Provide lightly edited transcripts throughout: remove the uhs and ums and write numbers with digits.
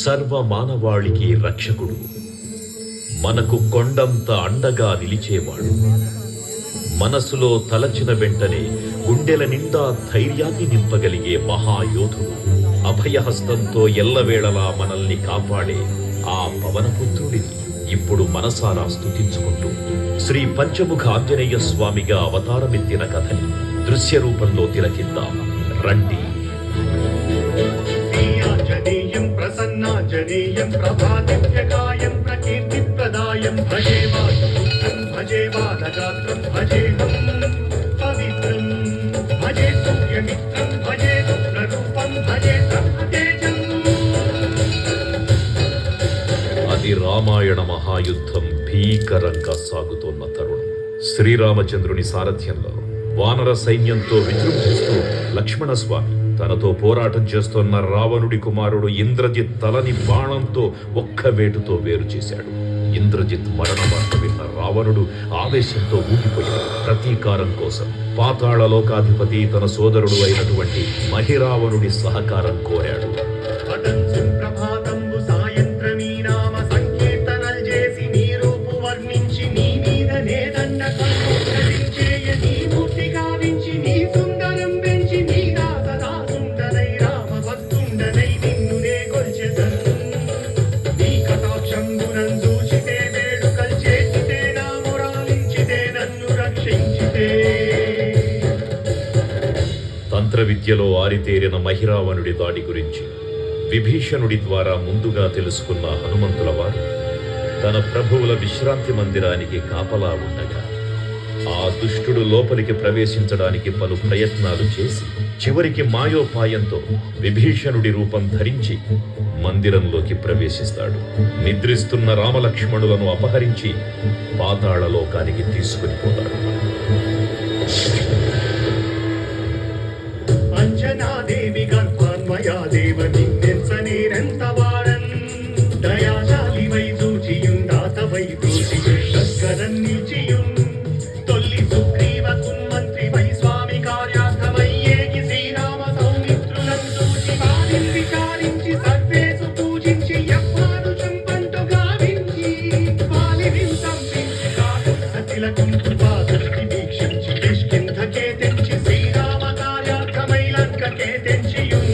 సర్వ మానవాళికి రక్షకుడు, మనకు కొండంత అండగా నిలిచేవాడు. మనసులో తలచిన వెంటనే గుండెల నిండా ధైర్యాన్ని నింపగలిగే మహాయోధుడు, అభయహస్తంతో ఎల్లవేళలా మనల్ని కాపాడే ఆ పవనపుత్రుడిని ఇప్పుడు మనసారా స్తుతించుకుంటూ శ్రీ పంచముఖ ఆంజనేయ స్వామిగా అవతారమెత్తిన కథని దృశ్య రూపంలో తిలకిద్దాం రండి. ప్రసన్నాంజనేయం ప్రభాదివ్యకాయం ప్రకీర్తిప్రదాయం భజే వాయుపుత్రం భజే బాలగాత్రం భజేహం పవిత్రం భజే సూర్యమిత్రం భజే రుద్రరూపం భజే బ్రహ్మతేజం. అది రామాయణ మహాయుద్ధం భీకరంగా సాగుతోన్న తరుణం. శ్రీరామచంద్రుని సారథ్యంలో వానర సైన్యంతో విజృంభిస్తూ లక్ష్మణస్వామి తనతో పోరాటం చేస్తున్న రావణుడి కుమారుడు ఇంద్రజిత్ తలని బాణంతో ఒక్క వేటుతో వేరు చేశాడు. ఇంద్రజిత్ మరణ వార్త విన్న రావణుడు ఆవేశంతో ఊగిపోయాడు. ప్రతీకారం కోసం పాతాళ లోకాధిపతి తన సోదరుడు అయినటువంటి మహిరావణుడి సహకారం కోరాడు. తంత్ర విద్యలో ఆరితేరిన మహిరావణుడి దాడి గురించి విభీషణుడి ద్వారా ముందుగా తెలుసుకున్న హనుమంతుల వారు తన ప్రభువుల విశ్రాంతి మందిరానికి కాపలా ఉండగా ఆ దుష్టుడు లోపలికి ప్రవేశించడానికి పలు ప్రయత్నాలు చేసి చివరికి మాయోపాయంతో విభీషణుడి రూపం ధరించి మందిరంలోకి ప్రవేశిస్తాడు. నిద్రిస్తున్న రామలక్ష్మణులను అపహరించి పాతాళ లోకానికి తీసుకుని పోతాడు. అంజనాదేవి గర్భాన్మయా దేవ నిన్నెంత వాడన్ దయాశాలి వై చూచియుందాత వై చూచి దగ్గరం నిలిచియుం తొల్లి సుగ్రీవ కున్మంత్రి వై స్వామి కార్యార్థమయ్యేకి శ్రీరామ సౌమిత్రులం చూచి వారిని విచారించి సర్వేసు పూజించి ఎవ్వారు చంపంటు గావించి వాలిని సంపించి కాదు సతిలకం కృపాదృష్టి వీక్షించి కిష్కింధకే తెంచి శ్రీరామ కార్యార్థమై లంకకే తెంచియుం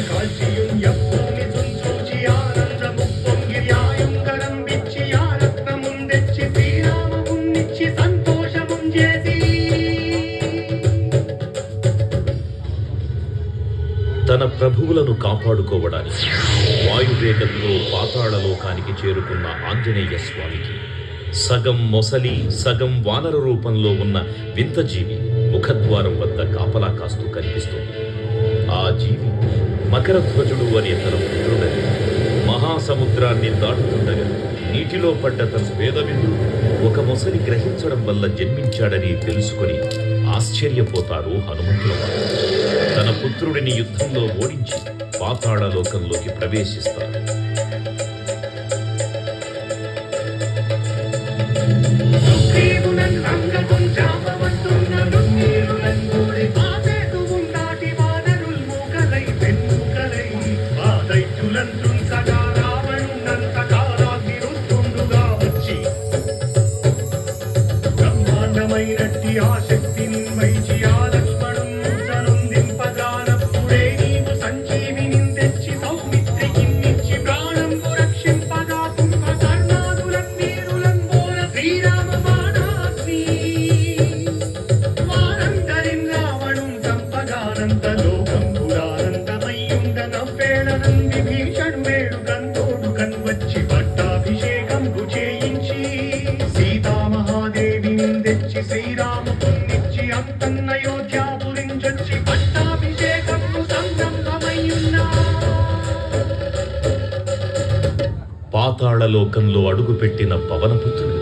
కాల్చియుం యవ్వూమి చుంచూచి ఆనందము పొంగిర్యాయుం గరం విచ్చి ఆరత్నముం తెచ్చి శ్రీరామమున్నిచ్చి సంతోషముం చేసి. తన ప్రభువులను కాపాడుకోవడానికి వాయువేగంతో పాతాళలోకానికి చేరుకున్న ఆంజనేయ స్వామికి సగం మొసలి సగం వానర రూపంలో ఉన్న వింత జీవి ముఖద్వారం వద్ద కాపలా కాస్తూ కనిపిస్తుంది. ఆ జీవి మకరధ్వజుడు అనే తన పుత్రుడని మహాసముద్రాన్ని దాటుతుండగా నీటిలో పడ్డ తన వేదవిందు ఒక మొసలి గ్రహించడం వల్ల జన్మించాడని తెలుసుకొని ఆశ్చర్యపోతారు హనుమంతుల వారు. తన పుత్రుడిని యుద్ధంలో ఓడించి పాతాళ లోకంలోకి ప్రవేశిస్తారు. సుగ్రీవునన్ అంగదున్ జామవంతున్న రున్నీరునన్ గూడి పాసేతువున్ దాటి వానరుల్ మూకలై పెన్నుకలై ఆ దైత్యులన్ తుంచగా రావణునంత కాలాగ్ని రుస్తుండుగా వచ్చి బ్రహ్మాండమైనట్టి ఆ శక్తిని వైచి ఆ లక్ష్మణున్ మూర్ఛనుందింపగానప్పుడే నీవు సంజీవిని తెచ్చి సౌమిత్రికిన్నిచ్చి ప్రాణంబు రక్షింపగా కుంభకర్ణాదులన్ వీరులన్ బోర శ్రీరామ బాణాగ్ని వారందరిన్ రావణుం సంపగానంత లోకం పురానందమయ్యుండ నవ్వేళనం విభీషణు వేడుకన్ తోడుకన్ వచ్చి పట్టాభిషేకంబు చేయించి సీతామహాదేవిని తెచ్చి శ్రీరామునిచ్చి అంతన్నయోధ్యాపురించొచ్చి పట్టాభిషేకంబు సంరంభమయ్యున్నా. పాతాళ లోకంలో అడుగుపెట్టిన పవనపుత్రుడు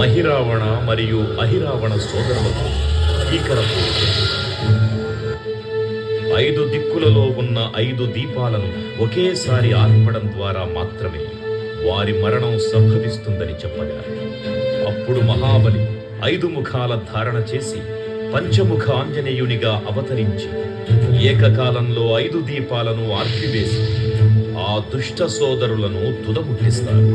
మహిరావణ మరియు అహిరావణ సోదరులతో భీకరపోరు జరిగింది. 5 దిక్కులలో ఉన్న 5 దీపాలను ఒకేసారి ఆర్పడం ద్వారా మాత్రమే వారి మరణం సంభవిస్తుందని చెప్పగా అప్పుడు మహాబలి 5 ముఖాల ధారణ చేసి పంచముఖ ఆంజనేయునిగా అవతరించి ఏకకాలంలో 5 దీపాలను ఆర్పివేసి ఆ దుష్ట సోదరులను తుదముట్టిస్తారు.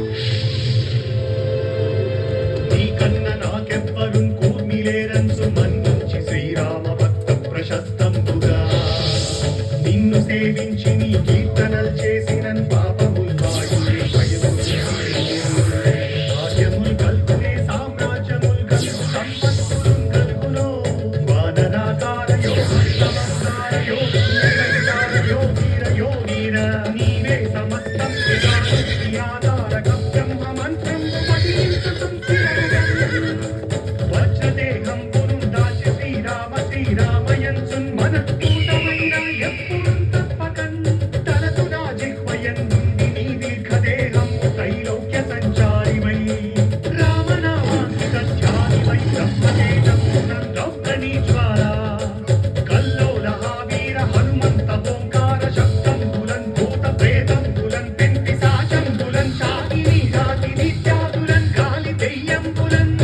నీకన్న నాకెవ్వరు కూర్మిలేరంచు మన్నించి శ్రీరామ భక్త ప్రశస్తంబుగా నిన్ను సేవించి నీ కీర్తనలు చేసిన పాపముల్ వాయులే భాగ్యముల్ కల్పునే సామ్రాజ్యముల్ కల్పు సంపత్తులు కల్పునో వానరాకార యోగీర నీవే సమస్తం ఆధారకం బ్రహ్మ మంత్రం పఠించుతుం వజ్రదేహం పురుం దాచి శ్రీరామయంచున్ మనఃపూతమైన ఎప్పుడు తప్పకన్ తలతు నా జిహ్వయన్ నుండి నీ దీర్ఘదేహం త్రైలోక్య సంచారివై రామనామాంకిత ధ్యానివై బ్రహ్మతేజం రౌద్రనీ జ్వాలా కల్లోలహ వీర హనుమంత ఓంకార శబ్దంబులన్ భూత ప్రేతంబులన్ పెంటి సాచంబులన్ శాకిని రాతి నిత్యాదులన్ గాలి దెయ్యంబులన్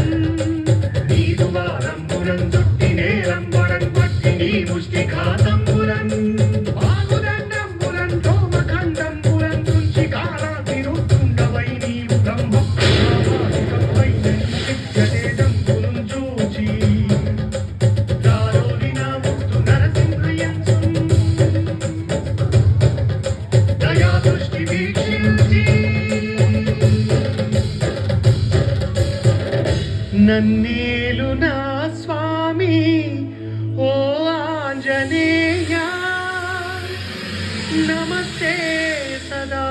నీదు వారంబులన్ దుట్టి నేరంబులన్ పట్టి నీ ముష్టి ఘాతంబులన్ బాగుదండంబులన్ రోమఖండంబులన్ తుంచి కాలాతి రుతుండవై నీవు బ్రహ్మ ప్రమాణికమై దివ్యతేజంబులున్ చూచి రారోలిన ముక్తు నరసింహయంచున్ దయా దృష్టి వీక్షించి నన్నేలు నా స్వామి ఓ ఆంజనేయ నమస్తే సదా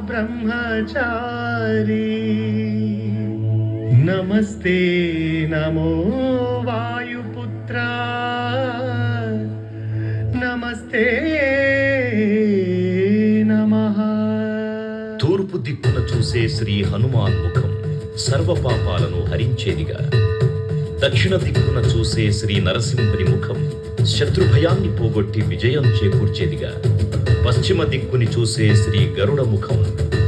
బ్రహ్మచారి నమస్తే నమో వాయుపుత్ర నమస్తే నమః. తూర్పు దిక్కున చూసే శ్రీ హనుమాన్ ముఖం సర్వ పాపాలను హరించేదిగా, దక్షిణ దిక్కున చూసే శ్రీ నరసింహుని ముఖం శత్రుభయాన్ని పోగొట్టి విజయం చేకూర్చేదిగా, పశ్చిమ దిక్కుని చూసే శ్రీ గరుడ ముఖం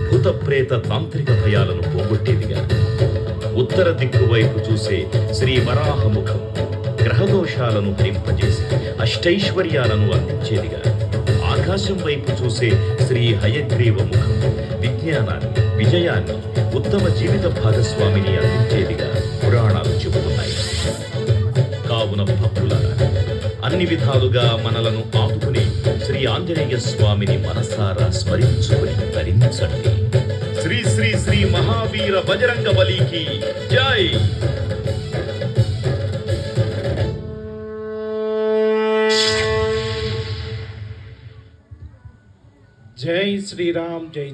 భూత ప్రేత తాంత్రిక భయాలను పోగొట్టేదిగా, ఉత్తర దిక్కు వైపు చూసే శ్రీ వరాహ ముఖం గ్రహదోషాలను హరింపజేసి అష్టైశ్వర్యాలను అందించేదిగా, ఆకాశం వైపు చూసే శ్రీ హయగ్రీవ ముఖం విజ్ఞానాన్ని, విజయాన్ని, ఉత్తమ జీవిత భాగస్వామిని అందించేదిగా పురాణాలు చెబుతున్నాయి. కావున భక్తులారా, అన్ని విధాలుగా మనలను ఆదుకుని శ్రీ ఆంజనేయ స్వామిని మనసారా స్మరించుకుని ధరించండి. శ్రీ శ్రీ శ్రీ మహావీర బజరంగ బలికి జై. జై శ్రీరామ్. జై